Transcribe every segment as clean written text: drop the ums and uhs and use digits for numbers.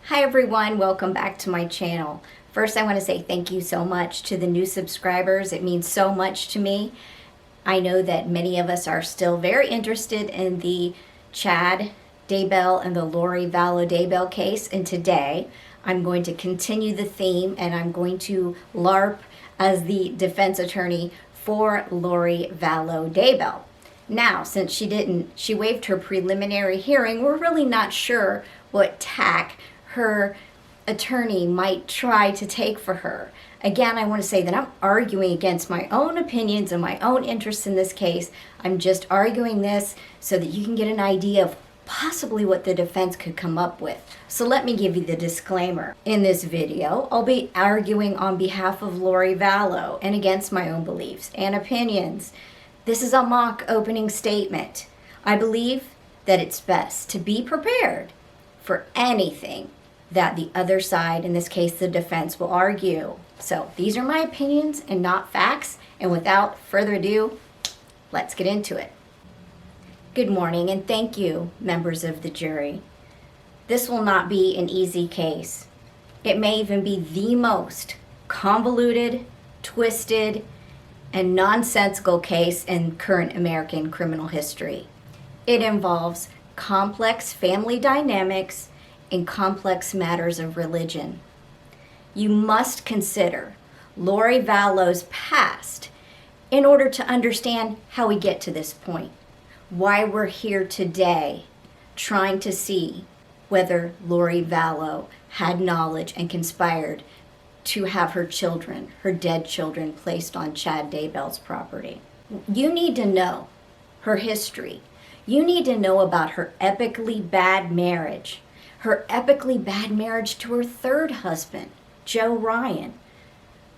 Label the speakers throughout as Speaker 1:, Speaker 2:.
Speaker 1: Hi everyone, welcome back to my channel. First, I want to say thank you so much to the new subscribers. It means so much to me. I know that many of us are still very interested in the Chad Daybell and the Lori Vallow Daybell case, and today I'm going to continue the theme and I'm going to LARP as the defense attorney for Lori Vallow Daybell. Now, since she waived her preliminary hearing, we're really not sure what tack her attorney might try to take for her. Again, I want to say that I'm arguing against my own opinions and my own interests in this case. I'm just arguing this so that you can get an idea of possibly what the defense could come up with. So let me give you the disclaimer. In this video, I'll be arguing on behalf of Lori Vallow and against my own beliefs and opinions. This is a mock opening statement. I believe that it's best to be prepared for anything that the other side, in this case the defense, will argue. So these are my opinions and not facts, and without further ado, let's get into it. Good morning and thank you, members of the jury. This will not be an easy case. It may even be the most convoluted, twisted, and nonsensical case in current American criminal history. It involves complex family dynamics and complex matters of religion. You must consider Lori Vallow's past in order to understand how we get to this point, why we're here today trying to see whether Lori Vallow had knowledge and conspired to have her children, her dead children, placed on Chad Daybell's property. You need to know her history. You need to know about her epically bad marriage. Her epically bad marriage to her third husband, Joe Ryan,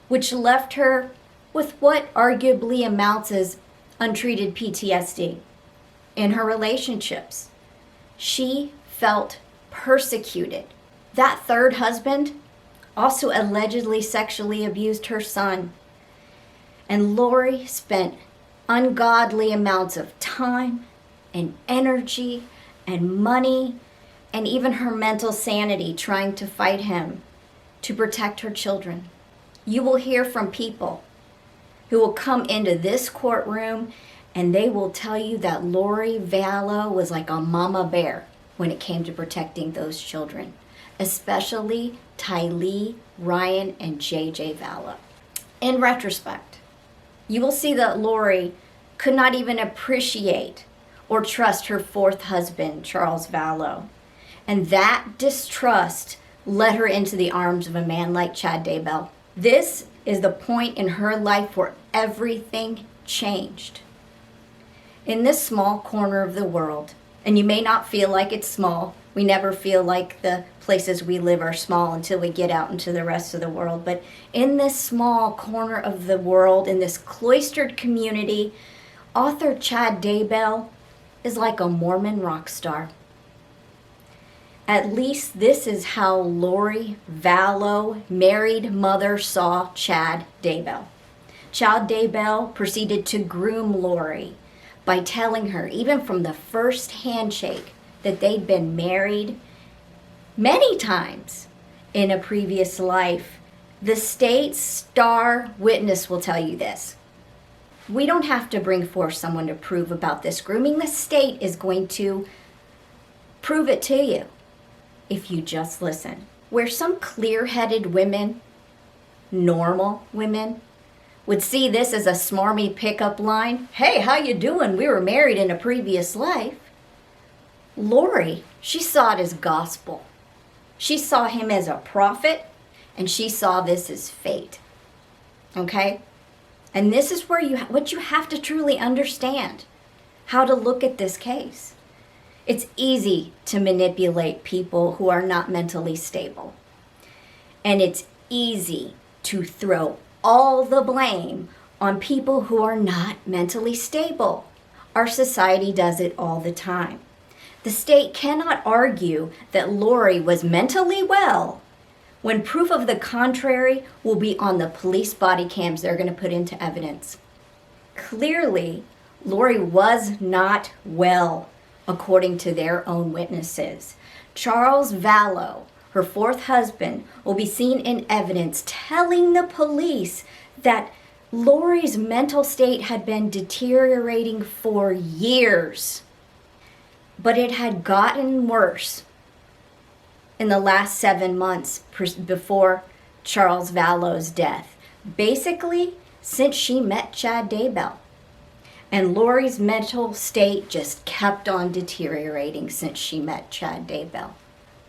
Speaker 1: which left her with what arguably amounts as untreated PTSD. In her relationships, she felt persecuted. That third husband also allegedly sexually abused her son. And Lori spent ungodly amounts of time and energy and money and even her mental sanity trying to fight him to protect her children. You will hear from people who will come into this courtroom and they will tell you that Lori Vallow was like a mama bear when it came to protecting those children, especially Tylee, Ryan, and JJ Vallow. In retrospect, you will see that Lori could not even appreciate or trust her fourth husband, Charles Vallow. And that distrust led her into the arms of a man like Chad Daybell. This is the point in her life where everything changed. In this small corner of the world, and you may not feel like it's small, we never feel like the places we live are small until we get out into the rest of the world, but in this small corner of the world, in this cloistered community, author Chad Daybell is like a Mormon rock star. At least this is how Lori Vallow, married mother, saw Chad Daybell. Chad Daybell proceeded to groom Lori by telling her, even from the first handshake, that they'd been married many times in a previous life. The state's star witness will tell you this. We don't have to bring forth someone to prove about this grooming. The state is going to prove it to you if you just listen. Where some clear-headed women, normal women, would see this as a smarmy pickup line, hey, how you doing? We were married in a previous life. Lori, she saw it as gospel. She saw him as a prophet, and she saw this as fate. Okay? And this is where what you have to truly understand, how to look at this case. It's easy to manipulate people who are not mentally stable. And it's easy to throw all the blame on people who are not mentally stable. Our society does it all the time. The state cannot argue that Lori was mentally well when proof of the contrary will be on the police body cams they're going to put into evidence. Clearly, Lori was not well, according to their own witnesses. Charles Vallow, her fourth husband, will be seen in evidence telling the police that Lori's mental state had been deteriorating for years. But it had gotten worse in the last 7 months before Charles Vallow's death. Basically, since she met Chad Daybell. And Lori's mental state just kept on deteriorating since she met Chad Daybell.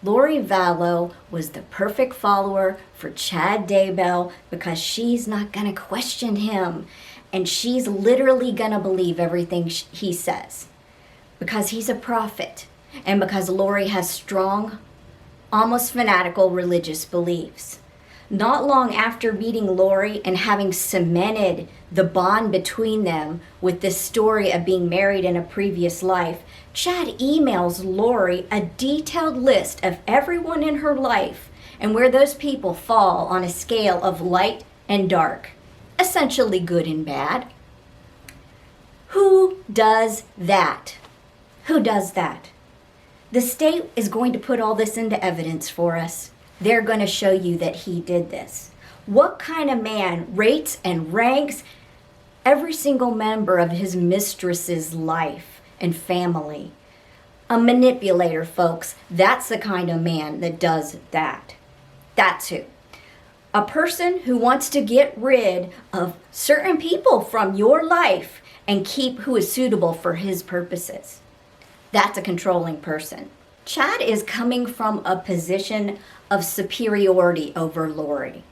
Speaker 1: Lori Vallow was the perfect follower for Chad Daybell because she's not going to question him. And she's literally going to believe everything he says. Because he's a prophet. And because Lori has strong, almost fanatical religious beliefs. Not long after meeting Lori and having cemented the bond between them with this story of being married in a previous life, Chad emails Lori a detailed list of everyone in her life and where those people fall on a scale of light and dark, essentially good and bad. Who does that? Who does that? The state is going to put all this into evidence for us. They're going to show you that he did this. What kind of man rates and ranks every single member of his mistress's life and family? A manipulator, folks. That's the kind of man that does that. That's who. A person who wants to get rid of certain people from your life and keep who is suitable for his purposes. That's a controlling person. Chad is coming from a position of superiority over Lori.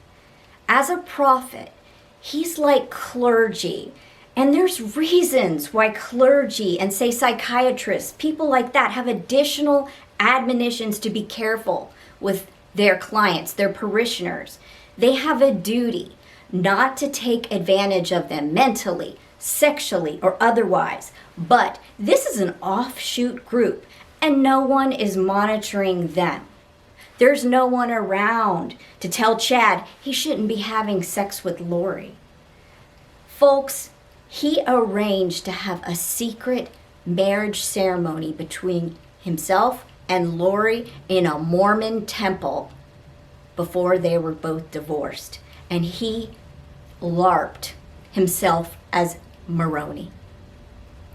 Speaker 1: As a prophet, he's like clergy. And there's reasons why clergy and say psychiatrists, people like that, have additional admonitions to be careful with their clients, their parishioners. They have a duty not to take advantage of them mentally, sexually, or otherwise. But this is an offshoot group, and no one is monitoring them. There's no one around to tell Chad he shouldn't be having sex with Lori. Folks, he arranged to have a secret marriage ceremony between himself and Lori in a Mormon temple before they were both divorced. And he LARPed himself as Moroni.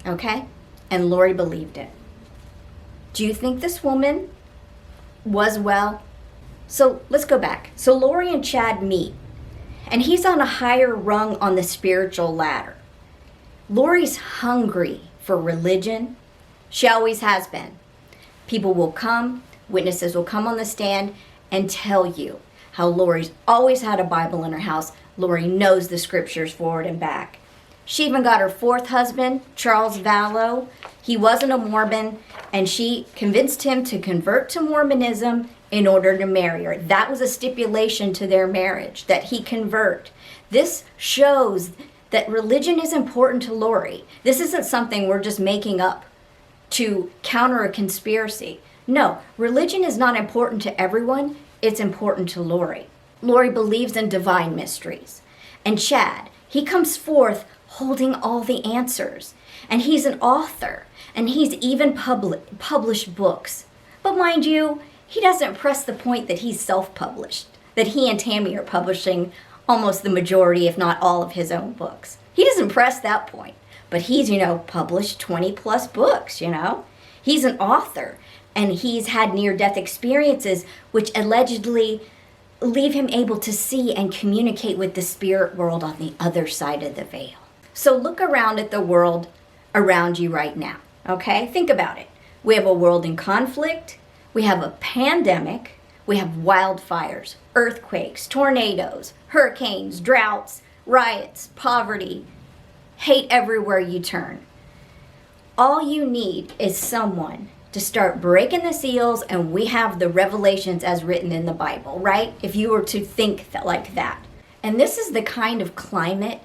Speaker 1: Okay? And Lori believed it. Do you think this woman was well? So let's go back. So Lori and Chad meet, and he's on a higher rung on the spiritual ladder. Lori's hungry for religion. She always has been. People will come, witnesses will come on the stand and tell you how Lori's always had a Bible in her house. Lori knows the scriptures forward and back. She even got her fourth husband, Charles Vallow. He wasn't a Mormon, and she convinced him to convert to Mormonism in order to marry her. That was a stipulation to their marriage, that he convert. This shows that religion is important to Lori. This isn't something we're just making up to counter a conspiracy. No, religion is not important to everyone. It's important to Lori. Lori believes in divine mysteries. And Chad, he comes forth holding all the answers. And he's an author. And he's even published books. But mind you, he doesn't press the point that he's self-published. That he and Tammy are publishing almost the majority, if not all, of his own books. He doesn't press that point. But he's, published 20 plus books, He's an author. And he's had near-death experiences which allegedly leave him able to see and communicate with the spirit world on the other side of the veil. So look around at the world around you right now, okay? Think about it. We have a world in conflict. We have a pandemic. We have wildfires, earthquakes, tornadoes, hurricanes, droughts, riots, poverty, hate everywhere you turn. All you need is someone to start breaking the seals, and we have the revelations as written in the Bible, right? If you were to think like that. And this is the kind of climate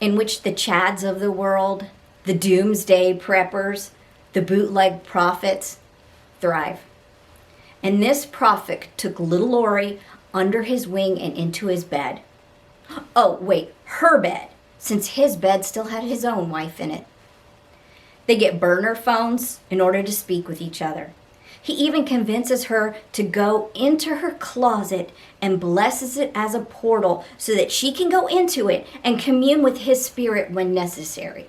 Speaker 1: in which the Chads of the world, the doomsday preppers, the bootleg prophets thrive. And this prophet took little Lori under his wing and into his bed. Oh, wait, her bed, since his bed still had his own wife in it. They get burner phones in order to speak with each other. He even convinces her to go into her closet and blesses it as a portal so that she can go into it and commune with his spirit when necessary.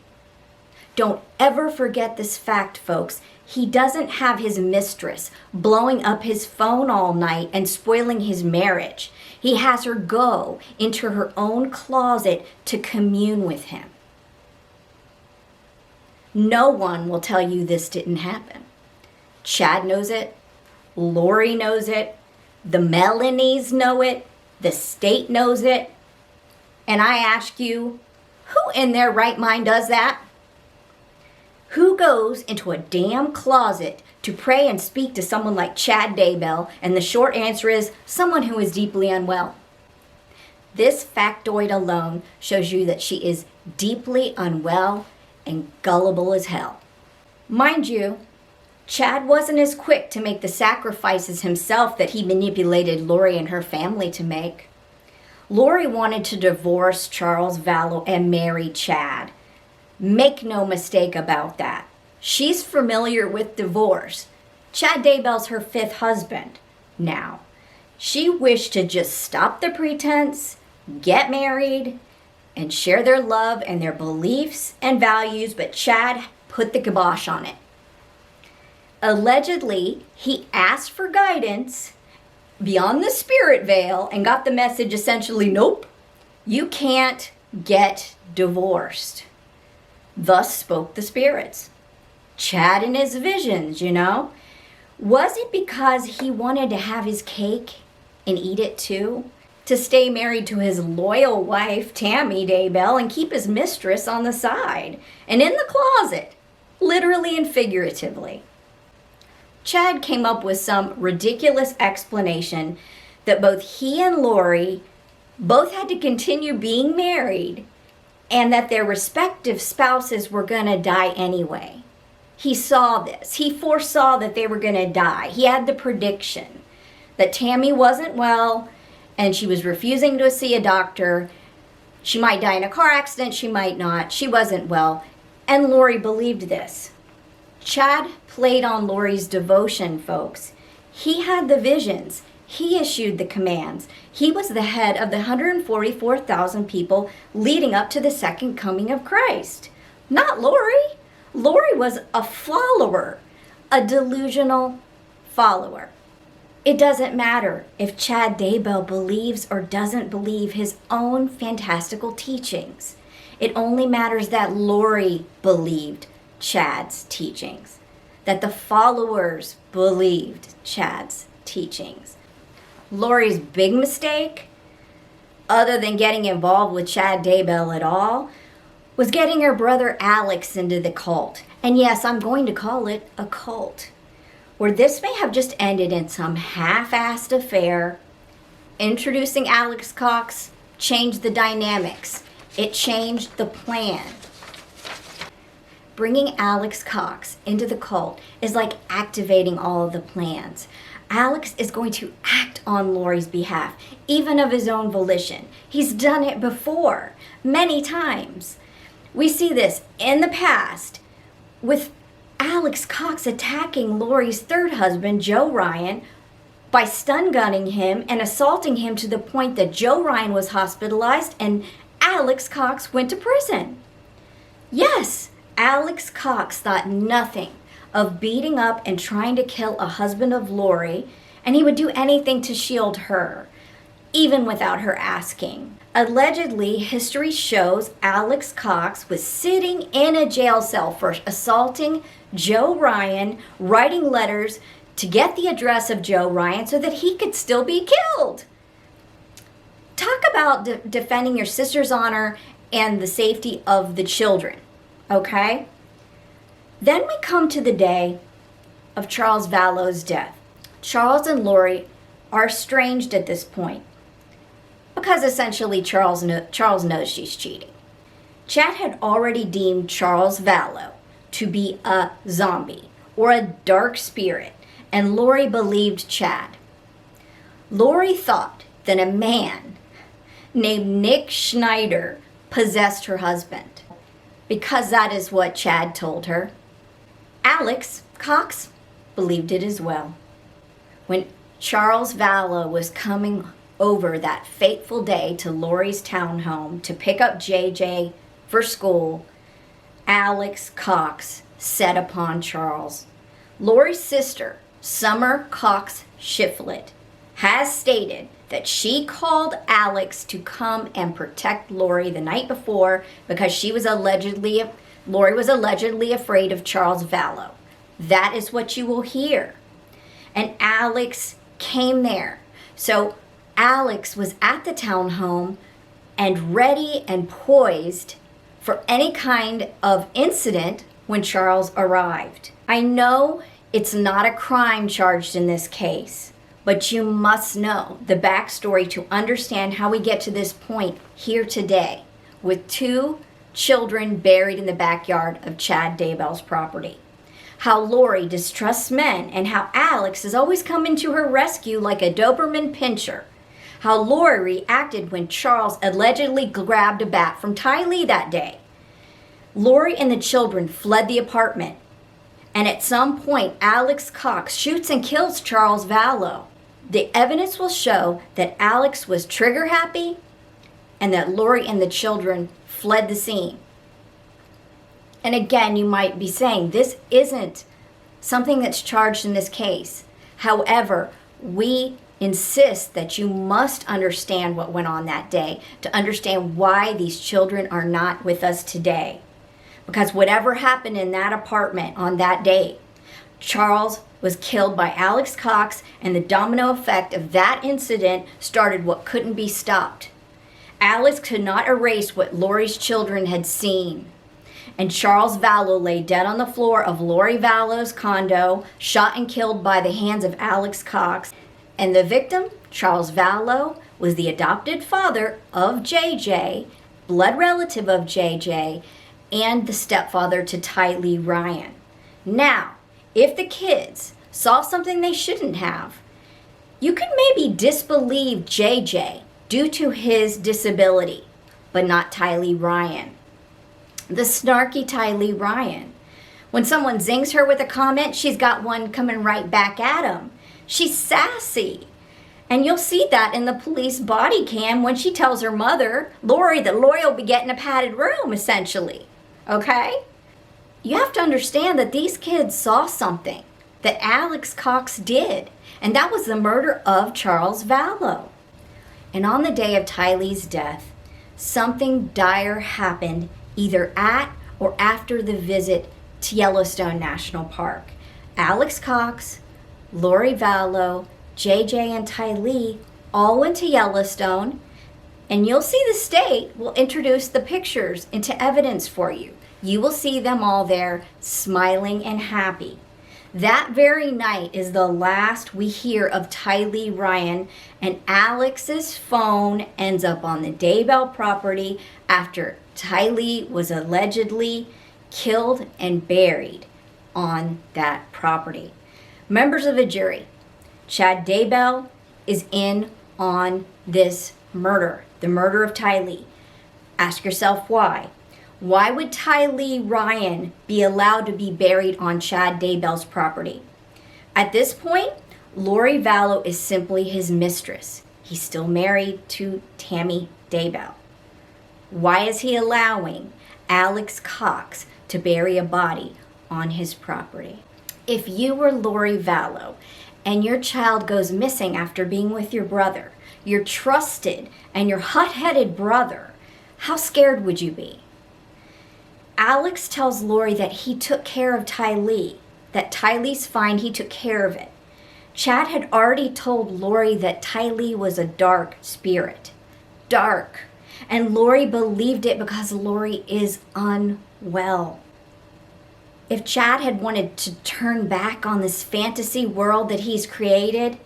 Speaker 1: Don't ever forget this fact, folks. He doesn't have his mistress blowing up his phone all night and spoiling his marriage. He has her go into her own closet to commune with him. No one will tell you this didn't happen. Chad knows it. Lori knows it. The Melanies know it. The state knows it. And I ask you, who in their right mind does that? Who goes into a damn closet to pray and speak to someone like Chad Daybell? And the short answer is someone who is deeply unwell. This factoid alone shows you that she is deeply unwell and gullible as hell. Mind you, Chad wasn't as quick to make the sacrifices himself that he manipulated Lori and her family to make. Lori wanted to divorce Charles Vallow and marry Chad. Make no mistake about that. She's familiar with divorce. Chad Daybell's her 5th husband now. She wished to just stop the pretense, get married, and share their love and their beliefs and values, but Chad put the kibosh on it. Allegedly, he asked for guidance beyond the spirit veil and got the message essentially, nope, you can't get divorced. Thus spoke the spirits. Chad and his visions, you know. Was it because he wanted to have his cake and eat it too? To stay married to his loyal wife, Tammy Daybell, and keep his mistress on the side and in the closet, literally and figuratively. Chad came up with some ridiculous explanation that both he and Lori both had to continue being married and that their respective spouses were going to die anyway. He saw this. He foresaw that they were going to die. He had the prediction that Tammy wasn't well and she was refusing to see a doctor. She might die in a car accident. She might not. She wasn't well. And Lori believed this. Chad played on Lori's devotion, folks. He had the visions. He issued the commands. He was the head of the 144,000 people leading up to the second coming of Christ. Not Lori. Lori was a follower, a delusional follower. It doesn't matter if Chad Daybell believes or doesn't believe his own fantastical teachings. It only matters that Lori believed Chad's teachings, that the followers believed Chad's teachings. Lori's big mistake, other than getting involved with Chad Daybell at all, was getting her brother Alex into the cult. And yes, I'm going to call it a cult, where this may have just ended in some half-assed affair. Introducing Alex Cox changed the dynamics. It changed the plan. Bringing Alex Cox into the cult is like activating all of the plans. Alex is going to act on Lori's behalf, even of his own volition. He's done it before, many times. We see this in the past with Alex Cox attacking Lori's 3rd husband, Joe Ryan, by stun gunning him and assaulting him to the point that Joe Ryan was hospitalized and Alex Cox went to prison. Yes, Alex Cox thought nothing of beating up and trying to kill a husband of Lori, and he would do anything to shield her, even without her asking. Allegedly, history shows Alex Cox was sitting in a jail cell for assaulting Joe Ryan, writing letters to get the address of Joe Ryan so that he could still be killed. Talk about defending your sister's honor and the safety of the children, okay? Then we come to the day of Charles Vallow's death. Charles and Lori are estranged at this point because essentially Charles knows she's cheating. Chad had already deemed Charles Vallow to be a zombie or a dark spirit, and Lori believed Chad. Lori thought that a man named Nick Schneider possessed her husband because that is what Chad told her. Alex Cox believed it as well. When Charles Vallow was coming over that fateful day to Lori's townhome to pick up JJ for school, Alex Cox set upon Charles. Lori's sister, Summer Cox Shiflett, has stated that she called Alex to come and protect Lori the night before because Lori was allegedly afraid of Charles Vallow. That is what you will hear. And Alex came there. So Alex was at the townhome and ready and poised for any kind of incident when Charles arrived. I know it's not a crime charged in this case, but you must know the backstory to understand how we get to this point here today with 2 children buried in the backyard of Chad Daybell's property. How Lori distrusts men and how Alex is always coming to her rescue like a Doberman pinscher. How Lori reacted when Charles allegedly grabbed a bat from Tylee that day. Lori and the children fled the apartment, and at some point Alex Cox shoots and kills Charles Vallow. The evidence will show that Alex was trigger happy and that Lori and the children fled the scene. And again, you might be saying this isn't something that's charged in this case. However, we insist that you must understand what went on that day to understand why these children are not with us today. Because whatever happened in that apartment on that day, Charles was killed by Alex Cox, and the domino effect of that incident started what couldn't be stopped. Alex could not erase what Lori's children had seen. And Charles Vallow lay dead on the floor of Lori Vallow's condo, shot and killed by the hands of Alex Cox. And the victim, Charles Vallow, was the adopted father of JJ, blood relative of JJ, and the stepfather to Tylee Ryan. Now, if the kids saw something they shouldn't have, you could maybe disbelieve JJ due to his disability, but not Tylee Ryan. The snarky Tylee Ryan. When someone zings her with a comment, she's got one coming right back at him. She's sassy. And you'll see that in the police body cam when she tells her mother, Lori, that Lori will be getting a padded room, essentially. Okay? You have to understand that these kids saw something that Alex Cox did, and that was the murder of Charles Vallow. And on the day of Tylee's death, something dire happened either at or after the visit to Yellowstone National Park. Alex Cox, Lori Vallow, JJ, and Tylee all went to Yellowstone, and you'll see the state will introduce the pictures into evidence for you. You will see them all there smiling and happy. That very night is the last we hear of Tylee Ryan, and Alex's phone ends up on the Daybell property after Tylee was allegedly killed and buried on that property. Members of the jury, Chad Daybell is in on this murder, the murder of Tylee. Ask yourself why. Why would Tylee Ryan be allowed to be buried on Chad Daybell's property? At this point, Lori Vallow is simply his mistress. He's still married to Tammy Daybell. Why is he allowing Alex Cox to bury a body on his property? If you were Lori Vallow and your child goes missing after being with your brother, your trusted and your hot-headed brother, how scared would you be? Alex tells Lori that he took care of Tylee, that Tylee's fine, he took care of it. Chad had already told Lori that Tylee was a dark spirit. Dark. And Lori believed it because Lori is unwell. If Chad had wanted to turn back on this fantasy world that he's created,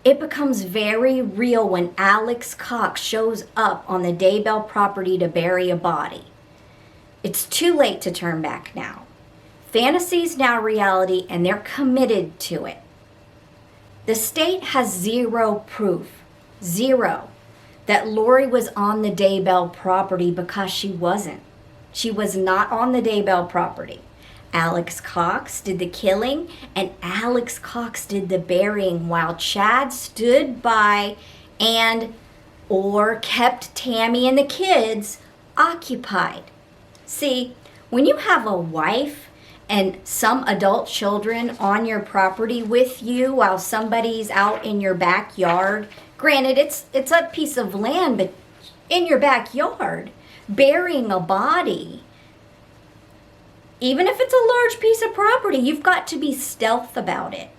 Speaker 1: it becomes very real when Alex Cox shows up on the Daybell property to bury a body. It's too late to turn back now. Fantasy is now reality, and they're committed to it. The state has zero proof, zero, that Lori was on the Daybell property because she wasn't. She was not on the Daybell property. Alex Cox did the killing and Alex Cox did the burying while Chad stood by and or kept Tammy and the kids occupied. See, when you have a wife and some adult children on your property with you while somebody's out in your backyard, granted it's a piece of land, but in your backyard, burying a body, even if it's a large piece of property, you've got to be stealth about it.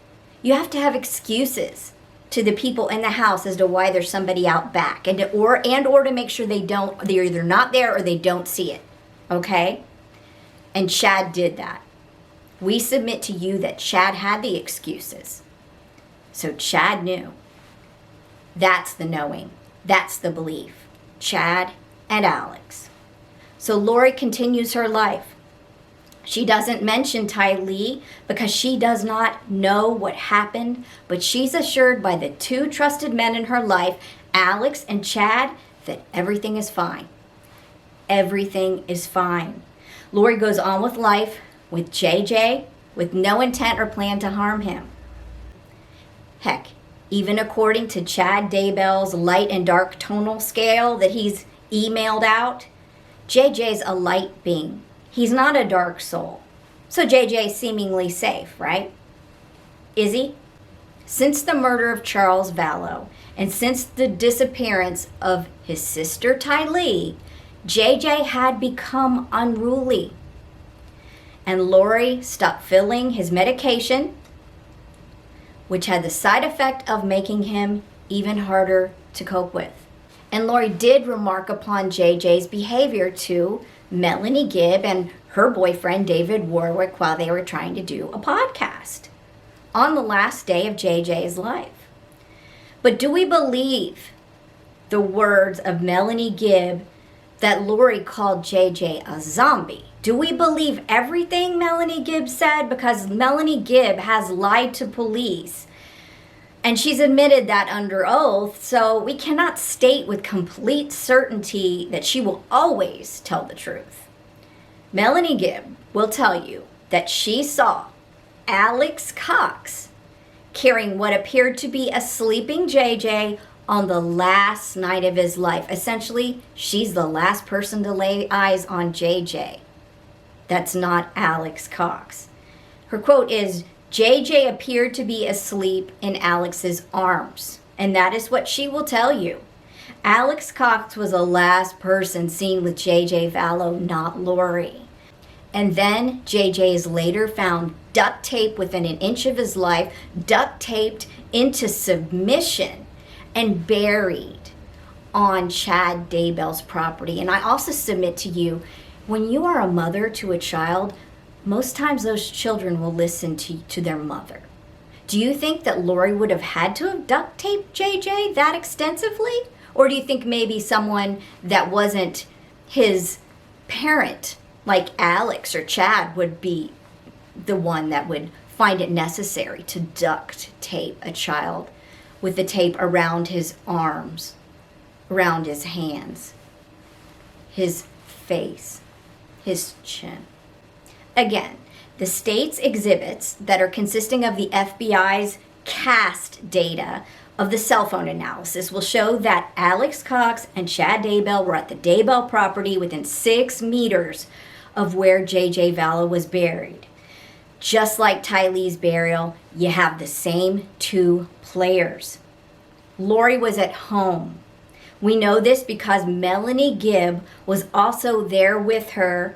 Speaker 1: You have to have excuses to the people in the house as to why there's somebody out back, and or to make sure they're either not there or they don't see it. Okay? And Chad did that. We submit to you that Chad had the excuses. So Chad knew. That's the knowing. That's the belief. Chad and Alex. So Lori continues her life. She doesn't mention Tylee because she does not know what happened, but she's assured by the two trusted men in her life, Alex and Chad, that everything is fine. Everything is fine. Lori goes on with life with JJ with no intent or plan to harm him. Heck, even according to Chad Daybell's light and dark tonal scale that he's emailed out, JJ's a light being. He's not a dark soul. So JJ's seemingly safe, right? Is he? Since the murder of Charles Vallow and since the disappearance of his sister Tylee, JJ had become unruly. And Lori stopped filling his medication, which had the side effect of making him even harder to cope with. And Lori did remark upon JJ's behavior to Melanie Gibb and her boyfriend David Warwick while they were trying to do a podcast on the last day of JJ's life. But do we believe the words of Melanie Gibb that Lori called JJ a zombie? Do we believe everything Melanie Gibb said? Because Melanie Gibb has lied to police and she's admitted that under oath, so we cannot state with complete certainty that she will always tell the truth. Melanie Gibb will tell you that she saw Alex Cox carrying what appeared to be a sleeping JJ on the last night of his life. Essentially, she's the last person to lay eyes on JJ. That's not Alex Cox. Her quote is, JJ appeared to be asleep in Alex's arms. And that is what she will tell you. Alex Cox was the last person seen with JJ Vallow, not Lori. And then JJ is later found duct taped within an inch of his life, duct taped into submission and buried on Chad Daybell's property. And I also submit to you, when you are a mother to a child, most times those children will listen to their mother. Do you think that Lori would have had to have duct taped JJ that extensively? Or do you think maybe someone that wasn't his parent, like Alex or Chad, would be the one that would find it necessary to duct tape a child with the tape around his arms, around his hands, his face, his chin? Again, the state's exhibits that are consisting of the FBI's CAST data of the cell phone analysis will show that Alex Cox and Chad Daybell were at the Daybell property within 6 meters of where JJ Vallow was buried. Just like Tylee's burial, you have the same 2 players. Lori was at home. We know this because Melanie Gibb was also there with her,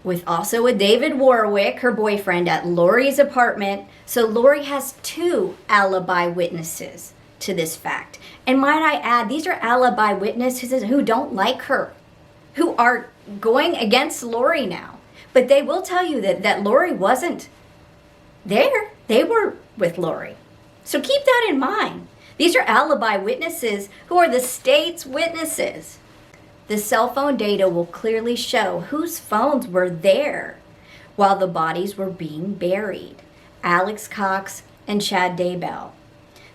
Speaker 1: with David Warwick, her boyfriend, at Lori's apartment. So Lori has 2 alibi witnesses to this fact. And might I add, these are alibi witnesses who don't like her, who are going against Lori now. But they will tell you that Lori wasn't there. They were with Lori. So keep that in mind. These are alibi witnesses who are the state's witnesses. The cell phone data will clearly show whose phones were there while the bodies were being buried. Alex Cox and Chad Daybell.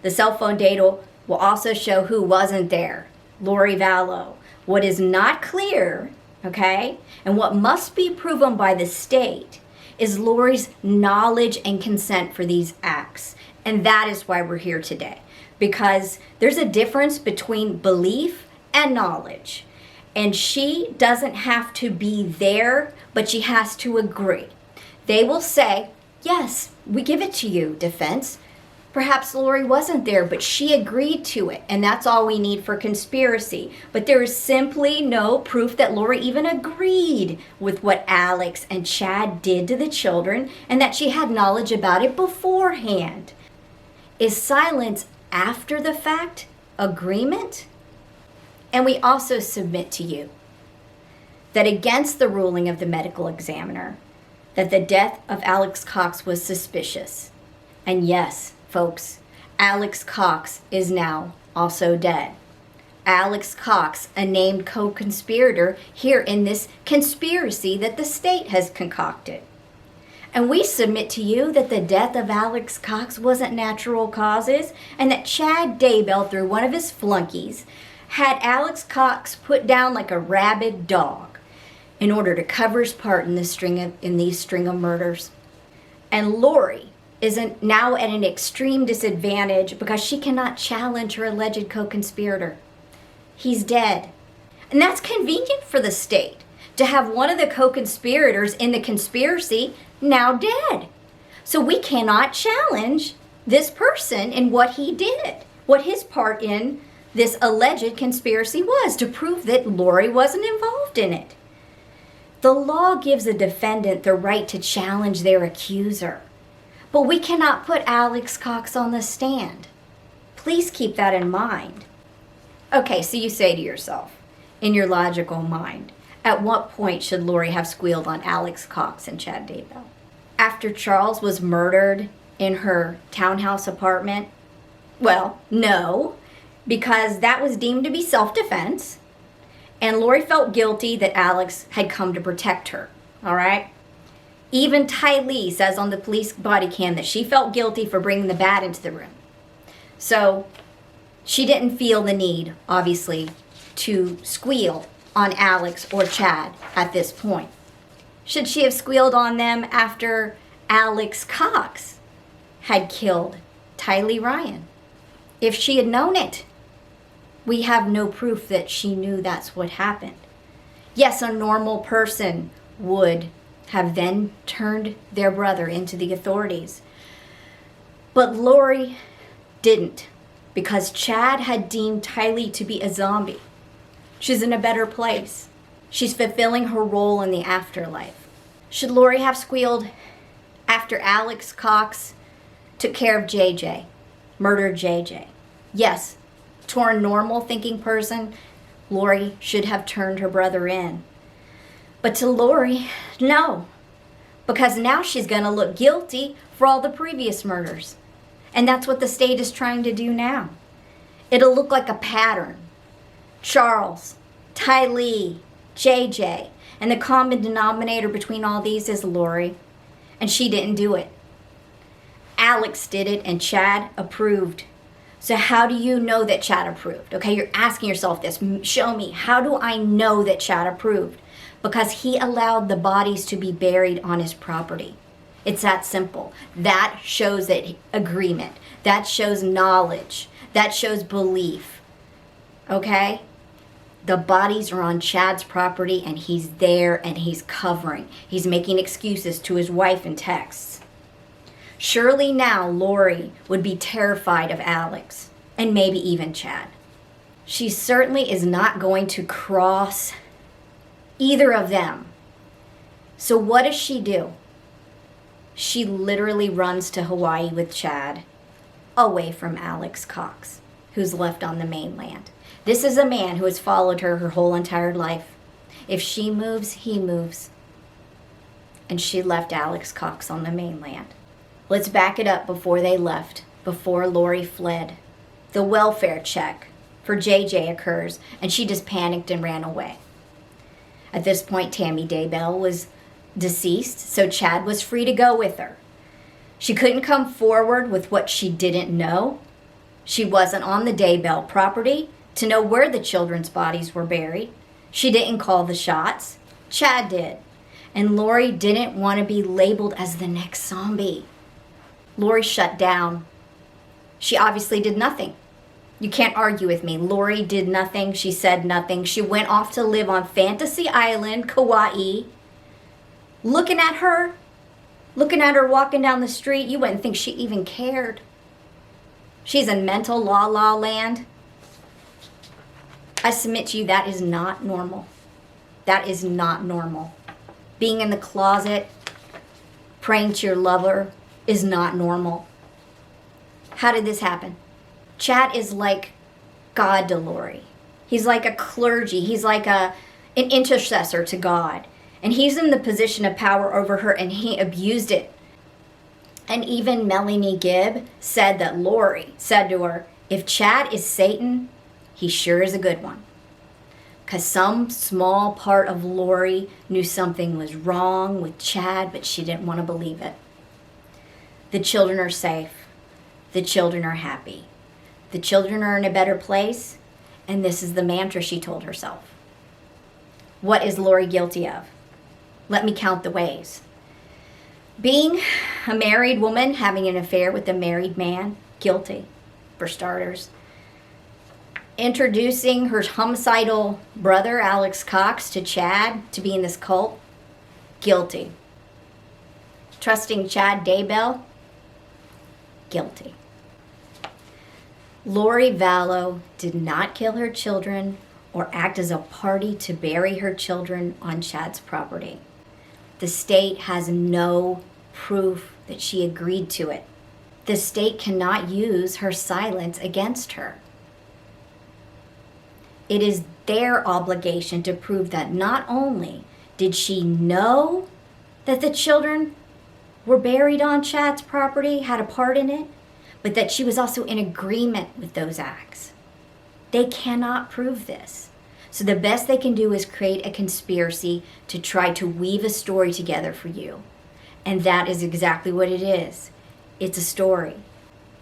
Speaker 1: The cell phone data will also show who wasn't there. Lori Vallow. What is not clear, okay, and what must be proven by the state is Lori's knowledge and consent for these acts. And that is why we're here today. Because there's a difference between belief and knowledge. And she doesn't have to be there, but she has to agree. They will say, yes, we give it to you, defense. Perhaps Lori wasn't there, but she agreed to it. And that's all we need for conspiracy. But there is simply no proof that Lori even agreed with what Alex and Chad did to the children and that she had knowledge about it beforehand. Is silence after the fact agreement? And we also submit to you that against the ruling of the medical examiner, that the death of Alex Cox was suspicious. And yes, folks, Alex Cox is now also dead. Alex Cox, a named co-conspirator here in this conspiracy that the state has concocted. And we submit to you that the death of Alex Cox wasn't natural causes and that Chad Daybell, through one of his flunkies, had Alex Cox put down like a rabid dog in order to cover his part in these string of murders. And Lori is now at an extreme disadvantage because she cannot challenge her alleged co-conspirator. He's dead. And that's convenient for the state to have one of the co-conspirators in the conspiracy now dead. So we cannot challenge this person in what he did, what his part in this alleged conspiracy was to prove that Lori wasn't involved in it. The law gives a defendant the right to challenge their accuser, but we cannot put Alex Cox on the stand. Please keep that in mind. Okay, so you say to yourself, in your logical mind, at what point should Lori have squealed on Alex Cox and Chad Daybell? After Charles was murdered in her townhouse apartment? Well, no, because that was deemed to be self-defense, and Lori felt guilty that Alex had come to protect her, all right? Even Ty Lee says on the police body cam that she felt guilty for bringing the bat into the room. So she didn't feel the need, obviously, to squeal on Alex or Chad at this point. Should she have squealed on them after Alex Cox had killed Tylee Ryan? If she had known it, we have no proof that she knew that's what happened. Yes, a normal person would have then turned their brother into the authorities. But Lori didn't, because Chad had deemed Tylee to be a zombie. She's in a better place. She's fulfilling her role in the afterlife. Should Lori have squealed after Alex Cox took care of JJ, murdered JJ? Yes, to a normal thinking person, Lori should have turned her brother in. But to Lori, no. Because now she's going to look guilty for all the previous murders. And that's what the state is trying to do now. It'll look like a pattern. Charles, Tylee, JJ, and the common denominator between all these is Lori. And she didn't do it. Alex did it and Chad approved. So how do you know that Chad approved? Okay, you're asking yourself this. Show me. How do I know that Chad approved? Because he allowed the bodies to be buried on his property. It's that simple. That shows that agreement. That shows knowledge. That shows belief. Okay? The bodies are on Chad's property and he's there and he's covering. He's making excuses to his wife in texts. Surely now Lori would be terrified of Alex and maybe even Chad. She certainly is not going to cross either of them. So what does she do? She literally runs to Hawaii with Chad, away from Alex Cox, who's left on the mainland. This is a man who has followed her whole entire life. If she moves, he moves. And she left Alex Cox on the mainland. Let's back it up before they left, before Lori fled. The welfare check for JJ occurs, and she just panicked and ran away. At this point, Tammy Daybell was deceased, so Chad was free to go with her. She couldn't come forward with what she didn't know. She wasn't on the Daybell property to know where the children's bodies were buried. She didn't call the shots. Chad did. And Lori didn't want to be labeled as the next zombie. Lori shut down. She obviously did nothing. You can't argue with me. Lori did nothing. She said nothing. She went off to live on Fantasy Island, Kauai. Looking at her walking down the street, you wouldn't think she even cared. She's in mental la land. I submit to you, that is not normal. That is not normal. Being in the closet, praying to your lover is not normal. How did this happen? Chad is like God to Lori. He's like a clergy. He's like an intercessor to God. And he's in the position of power over her, and he abused it. And even Melanie Gibb said that Lori said to her, if Chad is Satan, he sure is a good one. Because some small part of Lori knew something was wrong with Chad, but she didn't want to believe it. The children are safe. The children are happy. The children are in a better place, and this is the mantra she told herself. What is Lori guilty of? Let me count the ways. Being a married woman, having an affair with a married man, guilty, for starters. Introducing her homicidal brother, Alex Cox, to Chad to be in this cult, guilty. Trusting Chad Daybell, guilty. Lori Vallow did not kill her children or act as a party to bury her children on Chad's property. The state has no proof that she agreed to it. The state cannot use her silence against her. It is their obligation to prove that not only did she know that the children were buried on Chad's property, had a part in it, but that she was also in agreement with those acts. They cannot prove this. So the best they can do is create a conspiracy to try to weave a story together for you. And that is exactly what it is. It's a story.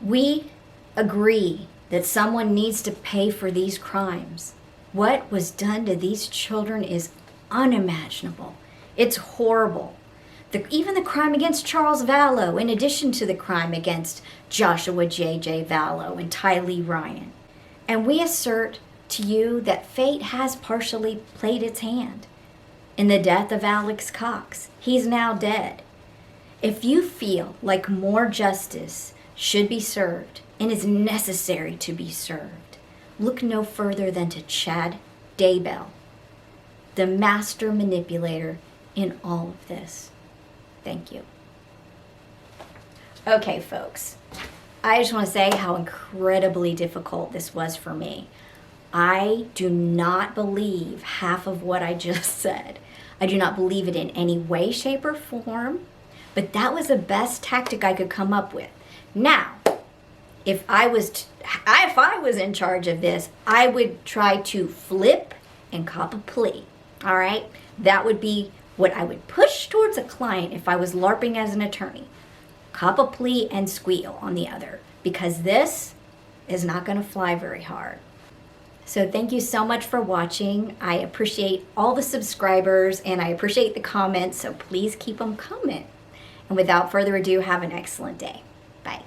Speaker 1: We agree that someone needs to pay for these crimes. What was done to these children is unimaginable. It's horrible. Even the crime against Charles Vallow, in addition to the crime against Joshua J.J. Vallow and Tylee Ryan. And we assert to you that fate has partially played its hand in the death of Alex Cox. He's now dead. If you feel like more justice should be served and is necessary to be served, look no further than to Chad Daybell, the master manipulator in all of this. Thank you. Okay, folks. I just want to say how incredibly difficult this was for me. I do not believe half of what I just said. I do not believe it in any way, shape, or form, but that was the best tactic I could come up with. Now, if I was in charge of this, I would try to flip and cop a plea. All right? That would be what I would push towards a client if I was LARPing as an attorney. Cop a plea and squeal on the other, because this is not going to fly very hard. So thank you so much for watching. I appreciate all the subscribers and I appreciate the comments, so please keep them coming. And without further ado, have an excellent day. Bye.